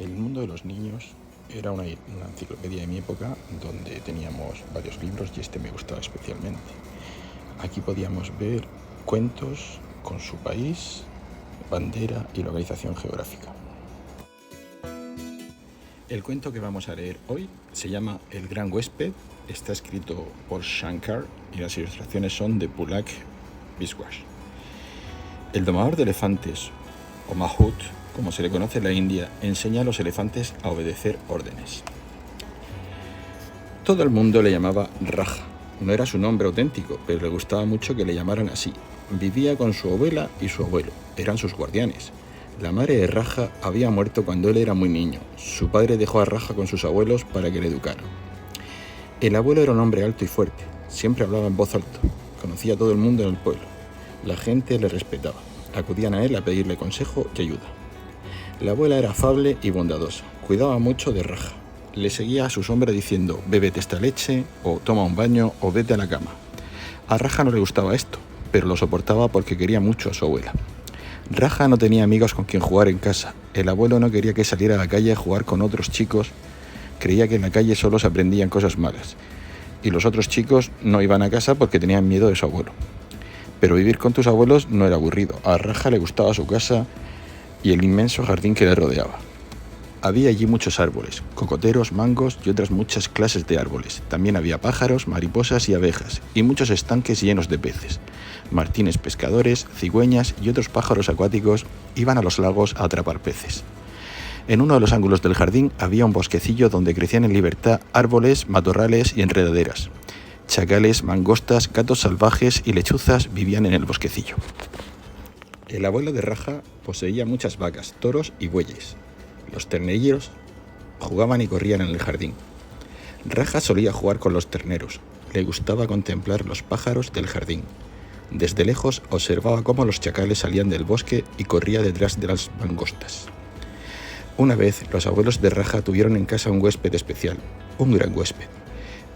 El mundo de los niños era una enciclopedia de mi época donde teníamos varios libros y este me gustaba especialmente. Aquí podíamos ver cuentos con su país, bandera y localización geográfica. El cuento que vamos a leer hoy se llama El Gran Huésped, está escrito por Shankar y las ilustraciones son de Pulak Biswas. El domador de elefantes, o Mahout, como se le conoce en la India, enseña a los elefantes a obedecer órdenes. Todo el mundo le llamaba Raja. No era su nombre auténtico, pero le gustaba mucho que le llamaran así. Vivía con su abuela y su abuelo, eran sus guardianes. La madre de Raja había muerto cuando él era muy niño. Su padre dejó a Raja con sus abuelos para que le educaran. El abuelo era un hombre alto y fuerte, siempre hablaba en voz alta, conocía a todo el mundo en el pueblo. La gente le respetaba, acudían a él a pedirle consejo y ayuda. La abuela era afable y bondadosa, cuidaba mucho de Raja. Le seguía a su sombra diciendo, bébete esta leche, o toma un baño, o vete a la cama. A Raja no le gustaba esto, pero lo soportaba porque quería mucho a su abuela. Raja no tenía amigos con quien jugar en casa. El abuelo no quería que saliera a la calle a jugar con otros chicos. Creía que en la calle solo se aprendían cosas malas. Y los otros chicos no iban a casa porque tenían miedo de su abuelo. Pero vivir con tus abuelos no era aburrido. A Raja le gustaba su casa y el inmenso jardín que le rodeaba. Había allí muchos árboles, cocoteros, mangos y otras muchas clases de árboles. También había pájaros, mariposas y abejas, y muchos estanques llenos de peces. Martines pescadores, cigüeñas y otros pájaros acuáticos iban a los lagos a atrapar peces. En uno de los ángulos del jardín había un bosquecillo donde crecían en libertad árboles, matorrales y enredaderas. Chacales, mangostas, gatos salvajes y lechuzas vivían en el bosquecillo. El abuelo de Raja poseía muchas vacas, toros y bueyes. Los ternerillos jugaban y corrían en el jardín. Raja solía jugar con los terneros. Le gustaba contemplar los pájaros del jardín. Desde lejos observaba cómo los chacales salían del bosque y corría detrás de las mangostas. Una vez los abuelos de Raja tuvieron en casa un huésped especial, un gran huésped.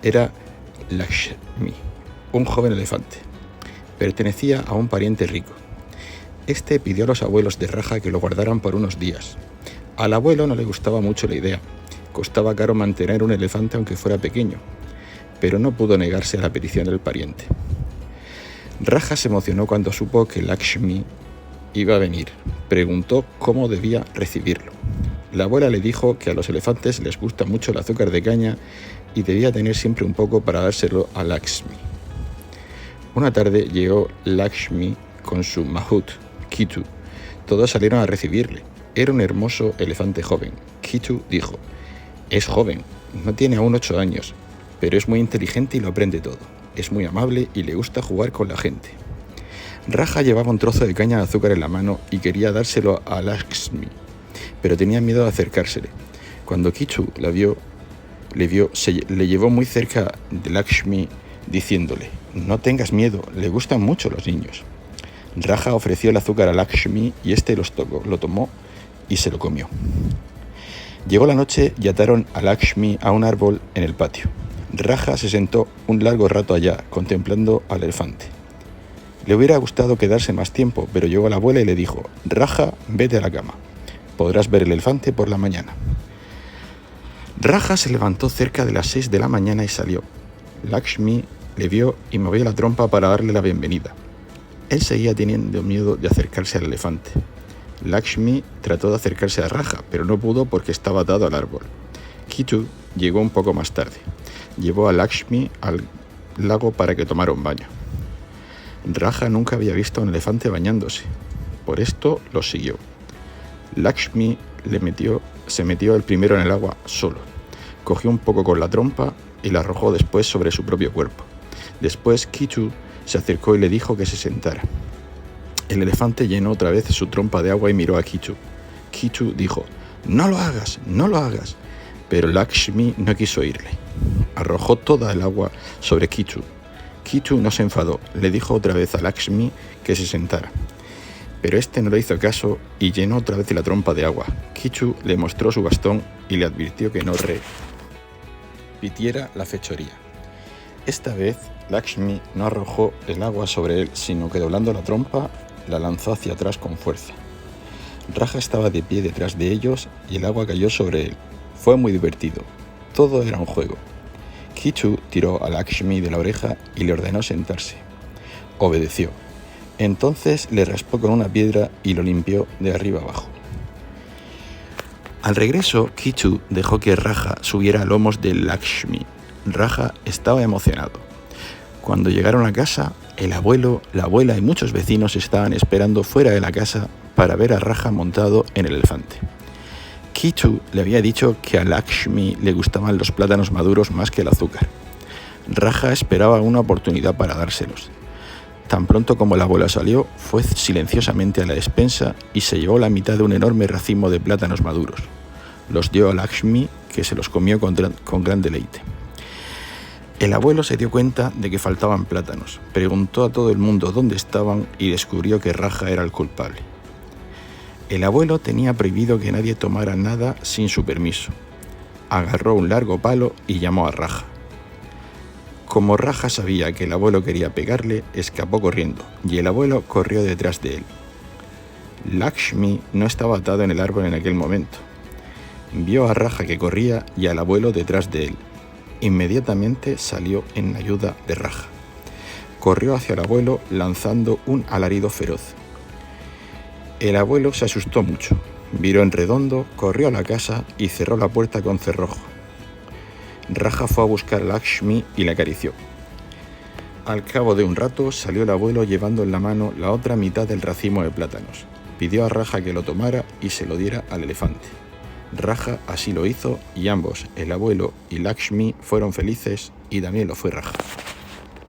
Era Lakshmi, un joven elefante. Pertenecía a un pariente rico. Este pidió a los abuelos de Raja que lo guardaran por unos días. Al abuelo no le gustaba mucho la idea. Costaba caro mantener un elefante aunque fuera pequeño, pero no pudo negarse a la petición del pariente. Raja se emocionó cuando supo que Lakshmi iba a venir. Preguntó cómo debía recibirlo. La abuela le dijo que a los elefantes les gusta mucho el azúcar de caña y debía tener siempre un poco para dárselo a Lakshmi. Una tarde llegó Lakshmi con su Mahout, Kitu. Todos salieron a recibirle. Era un hermoso elefante joven. Kitu dijo, es joven, no tiene aún 8 años, pero es muy inteligente y lo aprende todo. Es muy amable y le gusta jugar con la gente. Raja llevaba un trozo de caña de azúcar en la mano y quería dárselo a Lakshmi, pero tenía miedo de acercársele. Cuando Kitu le llevó muy cerca de Lakshmi diciéndole, no tengas miedo, le gustan mucho los niños. Raja ofreció el azúcar a Lakshmi y este lo tomó y se lo comió. Llegó la noche y ataron a Lakshmi a un árbol en el patio. Raja se sentó un largo rato allá, contemplando al elefante. Le hubiera gustado quedarse más tiempo, pero llegó la abuela y le dijo, Raja, vete a la cama. Podrás ver el elefante por la mañana. Raja se levantó cerca de las 6 de la mañana y salió. Lakshmi le vio y movió la trompa para darle la bienvenida. Él seguía teniendo miedo de acercarse al elefante. Lakshmi trató de acercarse a Raja, pero no pudo porque estaba atado al árbol. Kitu llegó un poco más tarde. Llevó a Lakshmi al lago para que tomara un baño. Raja nunca había visto a un elefante bañándose. Por esto lo siguió. Lakshmi se metió el primero en el agua solo. Cogió un poco con la trompa y la arrojó después sobre su propio cuerpo. Después Kitu se acercó y le dijo que se sentara. El elefante llenó otra vez su trompa de agua y miró a Kitu. Kitu dijo, no lo hagas, no lo hagas. Pero Lakshmi no quiso oírle. Arrojó toda el agua sobre Kitu. Kitu no se enfadó, le dijo otra vez a Lakshmi que se sentara. Pero este no le hizo caso y llenó otra vez la trompa de agua. Kitu le mostró su bastón y le advirtió que no repitiera la fechoría. Esta vez Lakshmi no arrojó el agua sobre él, sino que doblando la trompa la lanzó hacia atrás con fuerza. Raja estaba de pie detrás de ellos y el agua cayó sobre él. Fue muy divertido. Todo era un juego. Kichu tiró a Lakshmi de la oreja y le ordenó sentarse. Obedeció. Entonces le raspó con una piedra y lo limpió de arriba abajo. Al regreso, Kichu dejó que Raja subiera a lomos de Lakshmi. Raja estaba emocionado. Cuando llegaron a casa, el abuelo, la abuela y muchos vecinos estaban esperando fuera de la casa para ver a Raja montado en el elefante. Kichu le había dicho que a Lakshmi le gustaban los plátanos maduros más que el azúcar. Raja esperaba una oportunidad para dárselos. Tan pronto como la abuela salió, fue silenciosamente a la despensa y se llevó la mitad de un enorme racimo de plátanos maduros. Los dio a Lakshmi, que se los comió con gran deleite. El abuelo se dio cuenta de que faltaban plátanos, preguntó a todo el mundo dónde estaban y descubrió que Raja era el culpable. El abuelo tenía prohibido que nadie tomara nada sin su permiso. Agarró un largo palo y llamó a Raja. Como Raja sabía que el abuelo quería pegarle, escapó corriendo, y el abuelo corrió detrás de él. Lakshmi no estaba atado en el árbol en aquel momento. Vio a Raja que corría y al abuelo detrás de él. Inmediatamente salió en ayuda de Raja. Corrió hacia el abuelo lanzando un alarido feroz. El abuelo se asustó mucho, viró en redondo, corrió a la casa y cerró la puerta con cerrojo. Raja fue a buscar a Lakshmi y la acarició. Al cabo de un rato salió el abuelo llevando en la mano la otra mitad del racimo de plátanos. Pidió a Raja que lo tomara y se lo diera al elefante. Raja así lo hizo y ambos, el abuelo y Lakshmi, fueron felices y también lo fue Raja.